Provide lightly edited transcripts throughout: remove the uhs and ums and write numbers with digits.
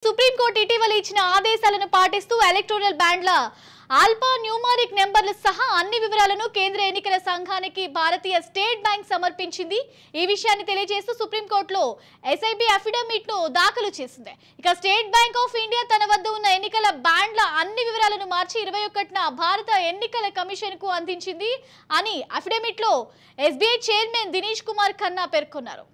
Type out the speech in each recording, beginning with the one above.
Supreme court ఇటీవల ఇచ్చిన ఆదేశాలను పాటిస్తూ ఎలక్టోరల్ బ్యాండ్ల ఆల్ఫా న్యూమరిక్ నెంబర్లు సహా అన్ని వివరాలను కేంద్ర ఎన్నికల సంఘానికి భారతీయ స్టేట్ బ్యాంక్ సమర్పించింది. ఈ విషయాన్ని తెలియజేస్తూ సుప్రీంకోర్టులో ఎస్ఐబి అఫిడవిట్ ను దాఖలు చేసింది. ఇక స్టేట్ బ్యాంక్ ఆఫ్ ఇండియా తన వద్ద ఉన్న ఎన్నికల బ్యాండ్ల అన్ని వివరాలను మార్చి 21న భారత ఎన్నికల కమిషన్ కు అందించింది అని అఫిడవిట్ లో ఎస్బీఐ చైర్మన్ దినేష్ కుమార్ ఖన్నా పేర్కొన్నారు.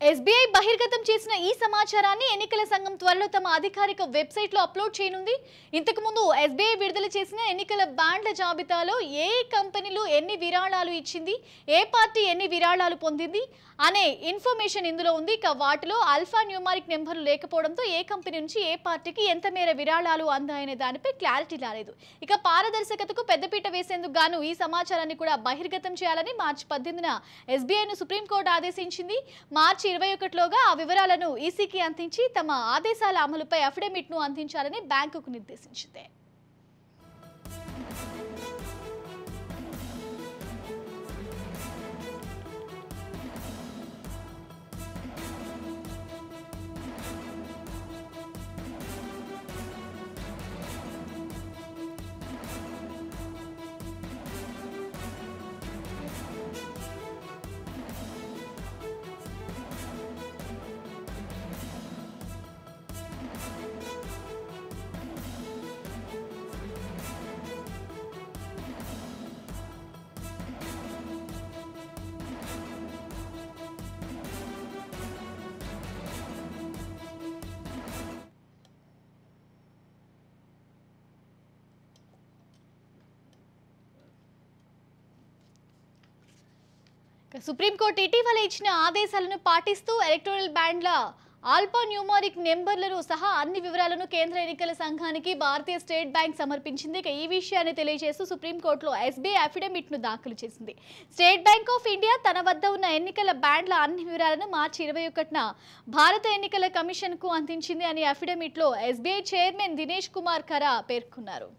ఎస్బీఐ బహిర్గతం చేసిన ఈ సమాచారాన్ని ఎన్నికల సంఘం త్వరలో తమ అధికారిక వెబ్సైట్ లో అప్లోడ్ చేయనుంది. ఇంతకు ముందు ఎస్బీఐ విడుదల చేసిన ఎన్నికల బాండ్ల జాబితాలో ఏ కంపెనీలు ఎన్ని విరాళాలు ఇచ్చింది, ఏ పార్టీ ఎన్ని విరాళాలు పొందింది అనే ఇన్ఫర్మేషన్ ఇందులో ఉంది. ఇక వాటిలో ఆల్ఫా న్యూమరిక్ నెంబర్లు లేకపోవడంతో ఏ కంపెనీ నుంచి ఏ పార్టీకి ఎంత మేర విరాళాలు అందాయనే దానిపై క్లారిటీ రాలేదు. ఇక పారదర్శకతకు పెద్దపీట వేసేందుకు గాను ఈ సమాచారాన్ని కూడా బహిర్గతం చేయాలని మార్చి 18న ఎస్బీఐను సుప్రీంకోర్టు ఆదేశించింది. మార్చి 21లోగా ఆ వివరాలను ఈసీకి అందించి తమ ఆదేశాల అమలుపై అఫిడవిట్ ను అందించాలని బ్యాంకుకు నిర్దేశించింది. సుప్రీంకోర్టు ఇటీవల ఇచ్చిన ఆదేశాలను పాటిస్తూ ఎలక్టోరల్ బ్యాండ్ల ఆల్ఫా న్యూమరిక్ నెంబర్లను సహా అన్ని వివరాలను కేంద్ర ఎన్నికల సంఘానికి భారతీయ స్టేట్ బ్యాంక్ సమర్పించింది. ఇక ఈ విషయాన్ని తెలియజేస్తూ సుప్రీంకోర్టులో ఎస్బీఐ అఫిడవిట్ ను దాఖలు చేసింది. స్టేట్ బ్యాంక్ ఆఫ్ ఇండియా తన వద్ద ఉన్న ఎన్నికల బ్యాండ్ల అన్ని వివరాలను మార్చి 21న భారత ఎన్నికల కమిషన్ కు అందించింది అని అఫిడవిట్ లో ఎస్బీఐ చైర్మన్ దినేష్ కుమార్ ఖన్నా పేర్కొన్నారు.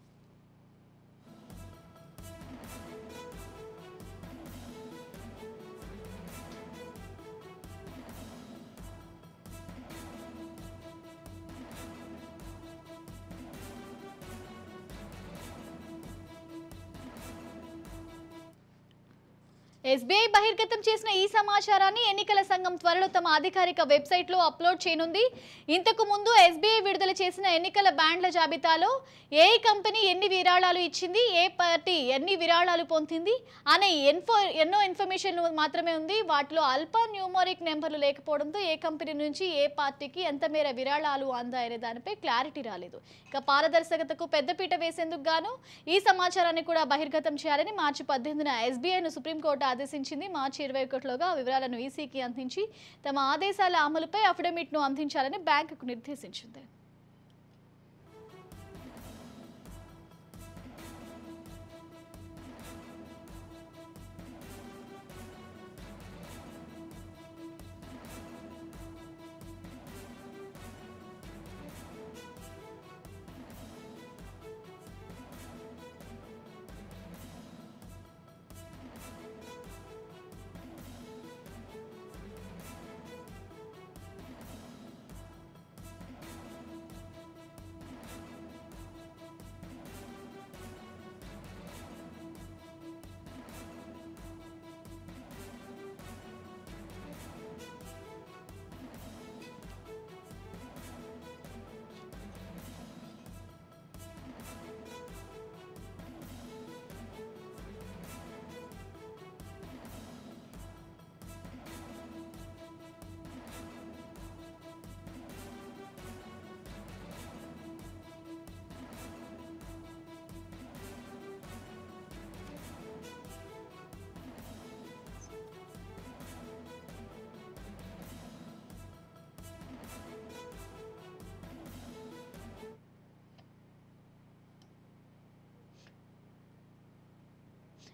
ఎస్బీఐ బహిర్గతం చేసిన ఈ సమాచారాన్ని ఎన్నికల సంఘం త్వరలో తమ అధికారిక వెబ్సైట్ లో అప్లోడ్ చేయనుంది. ఇంతకు ముందు ఎస్బీఐ విడుదల చేసిన ఎన్నికల బ్యాండ్ల జాబితాలో ఏ కంపెనీ ఎన్ని విరాళాలు ఇచ్చింది, ఏ పార్టీ ఎన్ని విరాళాలు పొందింది అనే ఎన్నో ఇన్ఫర్మేషన్ మాత్రమే ఉంది. వాటిలో ఆల్ఫా న్యూమరిక్ నెంబర్లు లేకపోవడంతో ఏ కంపెనీ నుంచి ఏ పార్టీకి ఎంత మేర విరాళాలు అందాయనే దానిపై క్లారిటీ రాలేదు. ఇక పారదర్శకతకు పెద్దపీట వేసేందుకు గాను ఈ సమాచారాన్ని కూడా బహిర్గతం చేయాలని మార్చి 18న ఎస్బీఐను సుప్రీంకోర్టు ఆదేశించింది. మార్చి 21లోగా ఆ వివరాలను ఈసీకి అందించి తమ ఆదేశాల అమలుపై అఫిడవిట్ ను అందించాలని బ్యాంకుకు నిర్దేశించింది.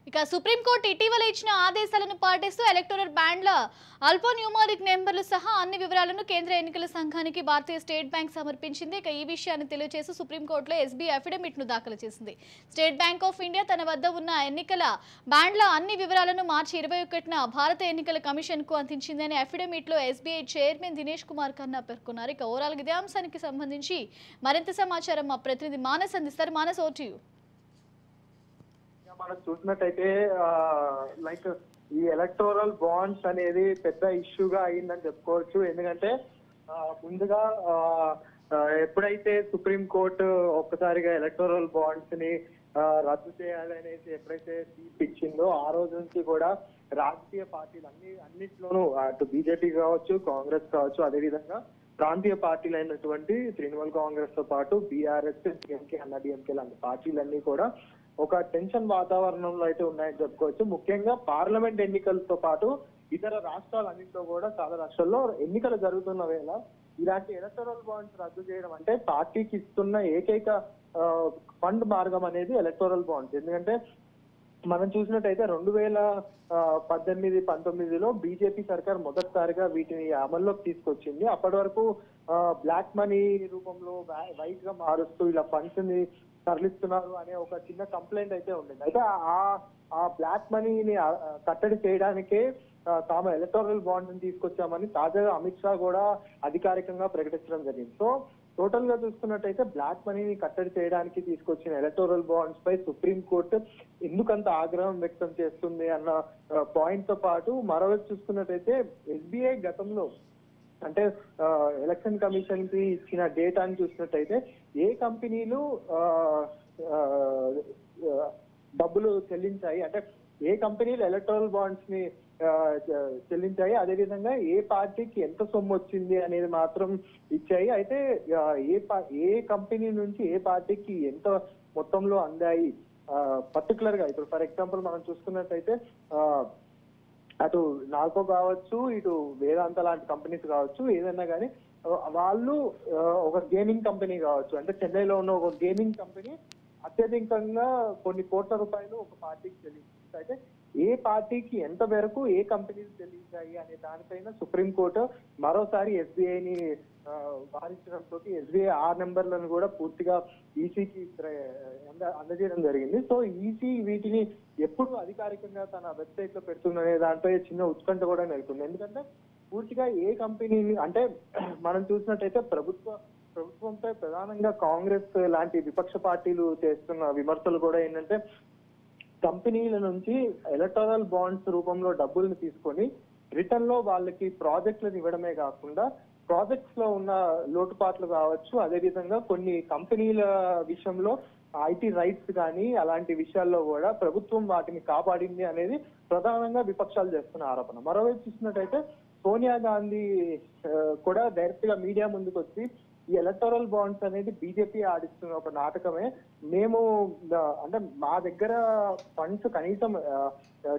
ఇక సుప్రీంకోర్టు ఇటీవల ఇచ్చిన ఆదేశాలను పాటిస్తూ ఎలక్టోరల్ బ్యాండ్ల అల్పోన్యూమరిక్ నెంబర్లు సహా అన్ని వివరాలను కేంద్ర ఎన్నికల సంఘానికి భారతీయ స్టేట్ బ్యాంక్ సమర్పించింది. ఇక ఈ విషయాన్ని తెలియజేస్తూ సుప్రీంకోర్టులో ఎస్బీఐ అఫిడవిట్ను దాఖలు చేసింది. స్టేట్ బ్యాంక్ ఆఫ్ ఇండియా తన వద్ద ఉన్న ఎన్నికల బ్యాండ్ల అన్ని వివరాలను మార్చి 21న భారత ఎన్నికల కమిషన్కు అందించిందని అఫిడవిట్లో ఎస్బీఐ చైర్మన్ దినేష్ కుమార్ ఖన్నా పేర్కొన్నారు. ఇక ఓవరాల్ ఇదే అంశానికి సంబంధించి మరింత సమాచారం మా ప్రతినిధి మానస్ అందిస్తారు. Manas, over to you. మనం చూసినట్టయితే లైక్ ఈ ఎలక్టోరల్ బాండ్స్ అనేది పెద్ద ఇష్యూగా అయిందని చెప్పుకోవచ్చు. ఎందుకంటే ముందుగా ఎప్పుడైతే సుప్రీం కోర్టు ఒక్కసారిగా ఎలక్టోరల్ బాండ్స్ ని రద్దు చేయాలనేసి ఎప్పుడైతే తీర్పు ఇచ్చిందో ఆ రోజు నుంచి కూడా రాజకీయ పార్టీలు అన్నిట్లోనూ అటు బీజేపీ కావచ్చు, కాంగ్రెస్ కావచ్చు, అదేవిధంగా ప్రాంతీయ పార్టీలు అయినటువంటి తృణమూల్ కాంగ్రెస్ తో పాటు బీఆర్ఎస్, డిఎంకే, అన్నాడీఎంకే లాంటి పార్టీలన్నీ కూడా ఒక టెన్షన్ వాతావరణంలో అయితే ఉన్నాయని చెప్పుకోవచ్చు. ముఖ్యంగా పార్లమెంట్ ఎన్నికలతో పాటు ఇతర రాష్ట్రాలన్నింటిలో కూడా చాలా రాష్ట్రాల్లో ఎన్నికలు జరుగుతున్న వేళ ఇలాంటి ఎలక్టోరల్ బాండ్స్ రద్దు చేయడం అంటే పార్టీకి ఇస్తున్న ఏకైక ఫండ్ మార్గం అనేది ఎలక్టోరల్ బాండ్స్. ఎందుకంటే మనం చూసినట్టయితే 2018-19లో బీజేపీ సర్కార్ మొదటిసారిగా వీటిని అమల్లోకి తీసుకొచ్చింది. అప్పటి వరకు బ్లాక్ మనీ రూపంలో వైట్ గా మారుస్తూ ఇలా ఫండ్స్ ని తరలిస్తున్నారు అనే ఒక చిన్న కంప్లైంట్ అయితే ఉండింది. అయితే ఆ బ్లాక్ మనీని కట్టడి చేయడానికే తాము ఎలక్టోరల్ బాండ్ ని తీసుకొచ్చామని తాజాగా అమిత్ షా కూడా అధికారికంగా ప్రకటించడం జరిగింది. సో టోటల్ గా చూసుకున్నట్టయితే బ్లాక్ మనీని కట్టడి చేయడానికి తీసుకొచ్చిన ఎలక్టోరల్ బాండ్స్ పై సుప్రీం కోర్టు ఎందుకంత ఆగ్రహం వ్యక్తం చేస్తుంది అన్న పాయింట్ తో పాటు మరోవైపు చూసుకున్నట్టయితే ఎస్బీఐ గతంలో అంటే ఎలక్షన్ కమిషన్ కి ఇచ్చిన డేటాని చూసినట్టయితే ఏ కంపెనీలు డబ్బులు చెల్లించాయి, అంటే ఏ కంపెనీలు ఎలక్టోరల్ బాండ్స్ ని చెల్లించాయి, అదేవిధంగా ఏ పార్టీకి ఎంత సొమ్ము వచ్చింది అనేది మాత్రం ఇచ్చాయి. అయితే ఏ కంపెనీ నుంచి ఏ పార్టీకి ఎంత మొత్తంలో అందాయి పర్టికులర్ గా ఇప్పుడు ఫర్ ఎగ్జాంపుల్ మనం చూసుకున్నట్టయితే అటు నాల్కో కావచ్చు, ఇటు వేదాంత లాంటి కంపెనీస్ కావచ్చు, ఏదైనా కానీ వాళ్ళు ఒక గేమింగ్ కంపెనీ కావచ్చు, అంటే చెన్నైలో ఉన్న ఒక గేమింగ్ కంపెనీ అత్యధికంగా కొన్ని కోట్ల రూపాయలు ఒక పార్టీకి చెల్లించింది. అయితే ఏ పార్టీకి ఎంత మేరకు ఏ కంపెనీలు చెల్లించాయి అనే దానిపైన సుప్రీంకోర్టు మరోసారి ఎస్బీఐని వారించడంతో ఎస్బీఐ ఆ నెంబర్లను కూడా పూర్తిగా ఈసీకి అందజేయడం జరిగింది. సో ఈసీ వీటిని ఎప్పుడు అధికారికంగా తన వెబ్సైట్ లో పెడుతుందనే దానిపై చిన్న ఉత్కంఠ కూడా నెలకొంది. ఎందుకంటే పూర్తిగా ఏ కంపెనీని అంటే మనం చూసినట్టయితే ప్రభుత్వంపై ప్రధానంగా కాంగ్రెస్ లాంటి విపక్ష పార్టీలు చేస్తున్న విమర్శలు కూడా ఏంటంటే కంపెనీల నుంచి ఎలక్టోరల్ బాండ్స్ రూపంలో డబ్బుల్ని తీసుకొని రిటర్న్ లో వాళ్ళకి ప్రాజెక్టులను ఇవ్వడమే కాకుండా ప్రాజెక్ట్స్ లో ఉన్న లోటుపాట్లు కావచ్చు, అదేవిధంగా కొన్ని కంపెనీల విషయంలో ఐటీ రైట్స్ కానీ అలాంటి విషయాల్లో కూడా ప్రభుత్వం వాటిని కాపాడింది అనేది ప్రధానంగా విపక్షాలు చేస్తున్న ఆరోపణ. మరోవైపు చూసినట్టయితే సోనియా గాంధీ కూడా డైరెక్ట్ గా మీడియా ముందుకు వచ్చి ఈ ఎలక్టోరల్ బాండ్స్ అనేది బీజేపీ ఆడిస్తున్న ఒక నాటకమే, మేము అంటే మా దగ్గర ఫండ్స్ కనీసం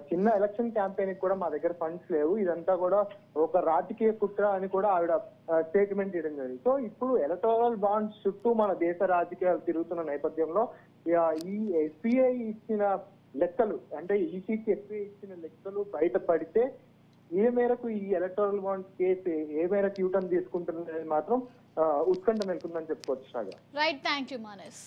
చిన్న ఎలక్షన్ క్యాంపెయిన్ కూడా మా దగ్గర ఫండ్స్ లేవు, ఇదంతా కూడా ఒక రాజకీయ కుట్ర అని కూడా ఆవిడ స్టేట్మెంట్ ఇవ్వడం జరిగింది. సో ఇప్పుడు ఎలక్టోరల్ బాండ్స్ చుట్టూ మన దేశ రాజకీయాలు తిరుగుతున్న నేపథ్యంలో ఈ ఎస్బీఐ ఇచ్చిన లెక్కలు అంటే ఈసీకి ఎస్బీఐ ఇచ్చిన లెక్కలు బయటపడితే ఏ మేరకు ఈ ఎలక్టోరల్ బాండ్స్ కేసు ఏ మేరకు యూటర్న్ తీసుకుంటున్నది మాత్రం ఉత్కంఠ నెలకొందని చెప్పుకోవచ్చు. Right, thank you Manas.